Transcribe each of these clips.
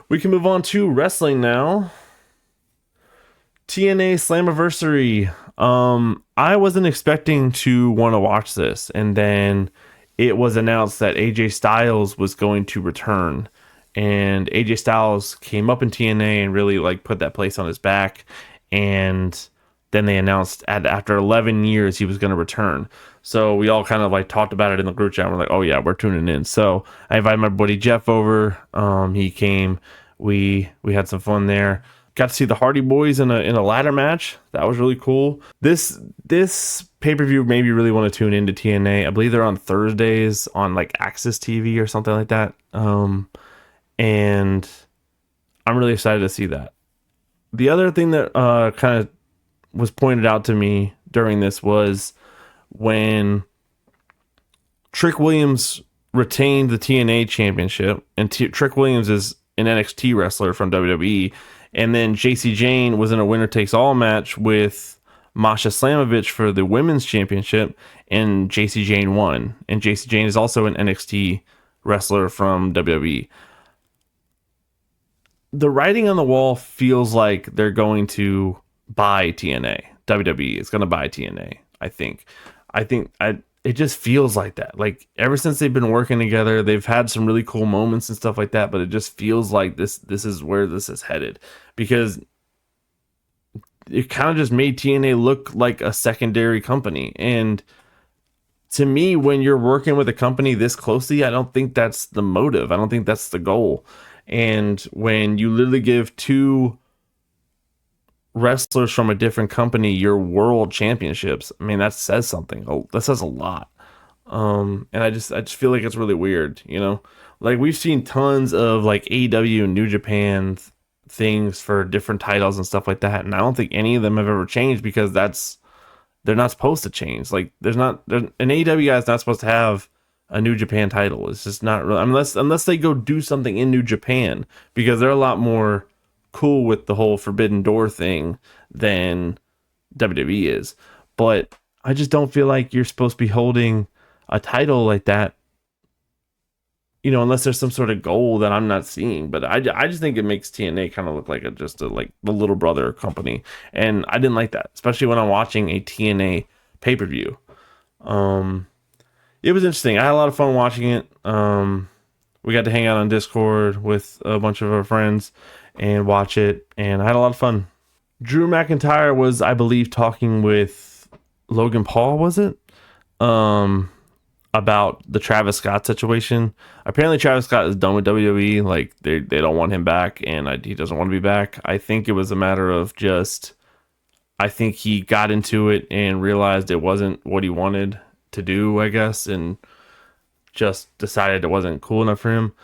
We can move on to wrestling now. TNA Slammiversary. I wasn't expecting to want to watch this, and then it was announced that AJ Styles was going to return, and AJ Styles came up in TNA and really like put that place on his back, and then they announced after 11 years he was going to return. So we all kind of like talked about it in the group chat. We're like, oh yeah, we're tuning in. So I invited my buddy Jeff over. He came. We had some fun there. Got to see the Hardy Boys in a ladder match. That was really cool. This pay-per-view made me really want to tune into TNA. I believe they're on Thursdays on like Access TV or something like that. And I'm really excited to see that. The other thing that kind of was pointed out to me during this was when Trick Williams retained the TNA championship, and Trick Williams is an NXT wrestler from WWE, and then JC Jane was in a winner takes all match with Masha Slamovich for the women's championship, and JC Jane won. And JC Jane is also an NXT wrestler from WWE. The writing on the wall feels like they're going to buy TNA. WWE is going to buy TNA, I think. It just feels like that. Like ever since they've been working together, they've had some really cool moments and stuff like that, but it just feels like this is where this is headed, because it kind of just made TNA look like a secondary company. And to me, when you're working with a company this closely, I don't think that's the motive. I don't think that's the goal. And when you literally give two wrestlers from a different company your world championships, I mean, that says something. That says a lot. And I just feel like it's really weird, you know? Like we've seen tons of like AEW and New Japan things for different titles and stuff like that, and I don't think any of them have ever changed, because they're not supposed to change. Like an AEW guy is not supposed to have a New Japan title. It's just not really, unless they go do something in New Japan, because they're a lot more cool with the whole Forbidden Door thing than WWE is. But I just don't feel like you're supposed to be holding a title like that, you know, unless there's some sort of goal that I'm not seeing. But I just think it makes TNA kind of look like like the little brother company, and I didn't like that, especially when I'm watching a TNA pay-per-view. It was interesting. I had a lot of fun watching it. We got to hang out on Discord with a bunch of our friends and watch it, and I had a lot of fun. Drew McIntyre was, I believe, talking with Logan Paul, was it? About the Travis Scott situation. Apparently Travis Scott is done with WWE. Like they don't want him back, and he doesn't want to be back. I think it was a matter of I think he got into it and realized it wasn't what he wanted to do, I guess, and just decided it wasn't cool enough for him.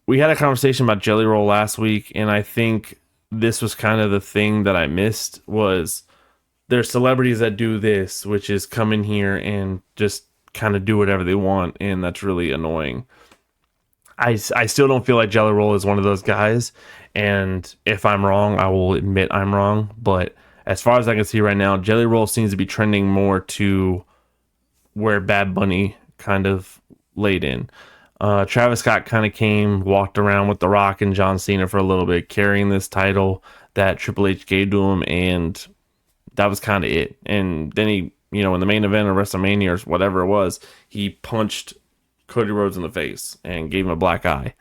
We had a conversation about Jelly Roll last week, and I think this was kind of the thing that I missed. Was there's celebrities that do this, which is come in here and just kind of do whatever they want, and that's really annoying. I still don't feel like Jelly Roll is one of those guys, and if I'm wrong, I will admit I'm wrong, but as far as I can see right now, Jelly Roll seems to be trending more to where Bad Bunny kind of laid in. Travis Scott kind of walked around with The Rock and John Cena for a little bit, carrying this title that Triple H gave to him, and that was kind of it. And then he, you know, in the main event of WrestleMania or whatever it was, he punched Cody Rhodes in the face and gave him a black eye.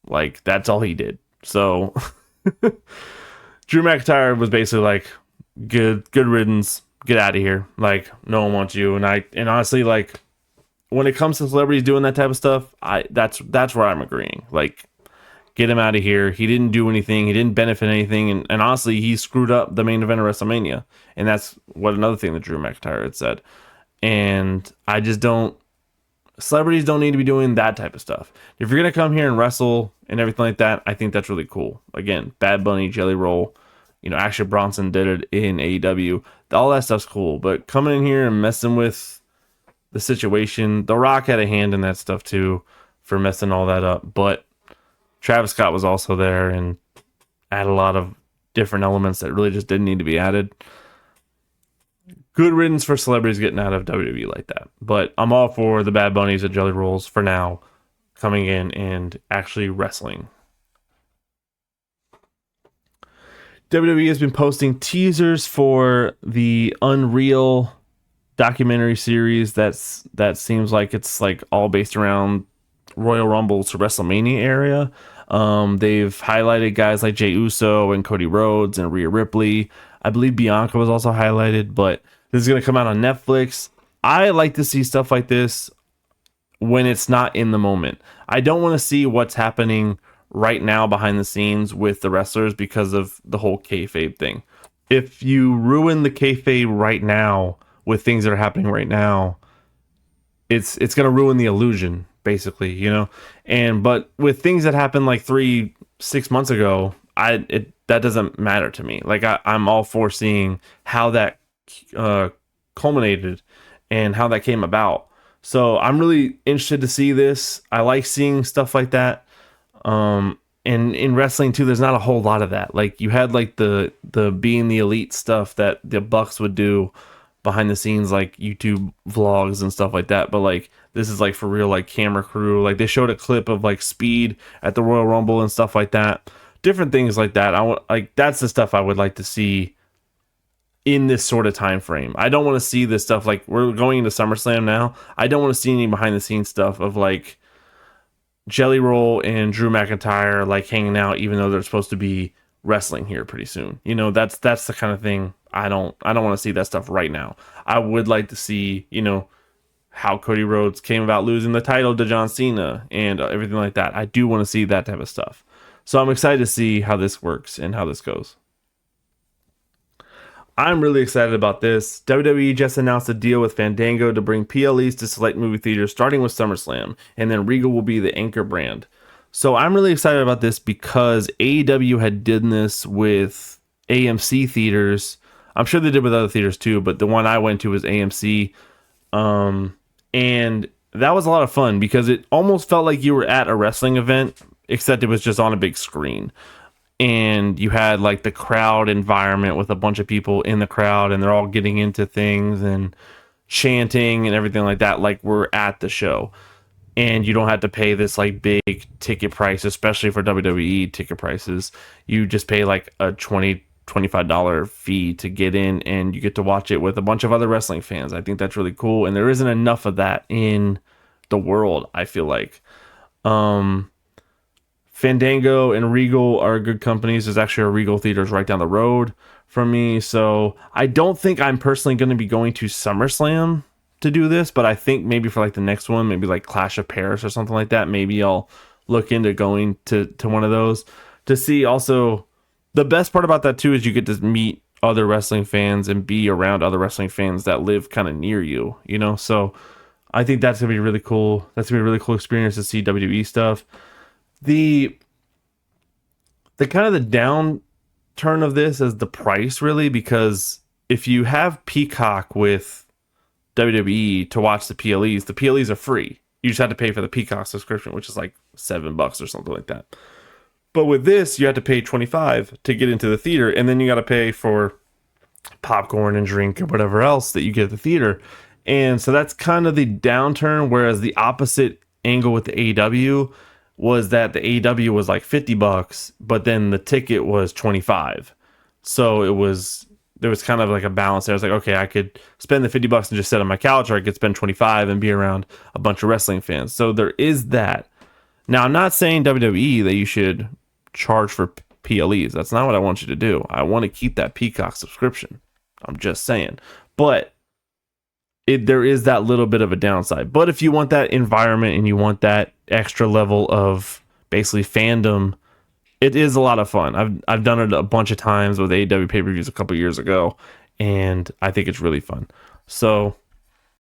Like, that's all he did. So Drew McIntyre was basically like, good riddance, get out of here. Like, no one wants you. And honestly, like, when it comes to celebrities doing that type of stuff, that's where I'm agreeing. Like, get him out of here. He didn't do anything. He didn't benefit anything. And honestly, he screwed up the main event of WrestleMania. And that's another thing that Drew McIntyre had said. And I just don't, celebrities don't need to be doing that type of stuff. If you're going to come here and wrestle and everything like that, I think that's really cool. Again, Bad Bunny, Jelly Roll, you know, Action Bronson did it in AEW. All that stuff's cool. But coming in here and messing with the situation, The Rock had a hand in that stuff too, for messing all that up. But Travis Scott was also there and added a lot of different elements that really just didn't need to be added. Good riddance for celebrities getting out of WWE like that. But I'm all for the Bad Bunnies and Jelly Rolls for now coming in and actually wrestling. WWE has been posting teasers for the Unreal documentary series that seems like it's like all based around Royal Rumble to WrestleMania area. They've highlighted guys like Jey Uso and Cody Rhodes and Rhea Ripley. I believe Bianca was also highlighted, but this is going to come out on Netflix. I like to see stuff like this when it's not in the moment. I don't want to see what's happening right now behind the scenes with the wrestlers because of the whole kayfabe thing. If you ruin the kayfabe right now with things that are happening right now, it's going to ruin the illusion, basically, you know. And but with things that happened like 6 months ago, that doesn't matter to me. Like I'm all for seeing how that culminated and how that came about. So I'm really interested to see this. I like seeing stuff like that. And in wrestling too, there's not a whole lot of that. Like you had like the being the elite stuff that the Bucks would do behind the scenes, like YouTube vlogs and stuff like that. But like this is like for real, like camera crew. Like they showed a clip of like Speed at the Royal Rumble and stuff like that. Different things like that. That's the stuff I would like to see in this sort of time frame. I don't want to see this stuff like we're going into SummerSlam now. I don't want to see any behind the scenes stuff of like Jelly Roll and Drew McIntyre like hanging out, even though they're supposed to be wrestling here pretty soon. You know, that's the kind of thing I don't want to see that stuff right now. I would like to see, you know, how Cody Rhodes came about losing the title to John Cena and everything like that. I do want to see that type of stuff. So I'm excited to see how this works and how this goes. I'm really excited about this. WWE just announced a deal with Fandango to bring PLEs to select movie theaters starting with SummerSlam, and then Regal will be the anchor brand. So I'm really excited about this because AEW had done this with AMC theaters. I'm sure they did with other theaters too, but the one I went to was AMC. And that was a lot of fun because it almost felt like you were at a wrestling event, except it was just on a big screen. And you had like the crowd environment with a bunch of people in the crowd and they're all getting into things and chanting and everything like that, like we're at the show. And you don't have to pay this like big ticket price, especially for WWE ticket prices. You just pay like a $25 fee to get in and you get to watch it with a bunch of other wrestling fans. I think that's really cool. And there isn't enough of that in the world, I feel like. Fandango and Regal are good companies. There's actually a Regal theaters right down the road from me. So I don't think I'm personally going to be going to SummerSlam to do this, but I think maybe for like the next one, maybe like Clash of Paris or something like that, maybe I'll look into going to one of those to see. Also, the best part about that too is you get to meet other wrestling fans and be around other wrestling fans that live kind of near you, you know? So I think that's going to be really cool. That's going to be a really cool experience to see WWE stuff. The kind of the downturn of this is the price, really, because if you have Peacock with WWE to watch the PLEs are free. You just have to pay for the Peacock subscription, which is like $7 or something like that. But with this, you have to pay $25 to get into the theater, and then you got to pay for popcorn and drink or whatever else that you get at the theater. And so that's kind of the downturn, whereas the opposite angle with the AEW was that the AEW was like $50, but then the ticket was $25. So there was kind of like a balance there. I was like, okay, I could spend the $50 and just sit on my couch, or I could spend $25 and be around a bunch of wrestling fans. So there is that. Now, I'm not saying WWE that you should charge for PLEs. That's not what I want you to do. I want to keep that Peacock subscription. I'm just saying. But there is that little bit of a downside. But if you want that environment and you want that extra level of basically fandom, it is a lot of fun. I've done it a bunch of times with AEW pay-per-views a couple years ago, and I think it's really fun. So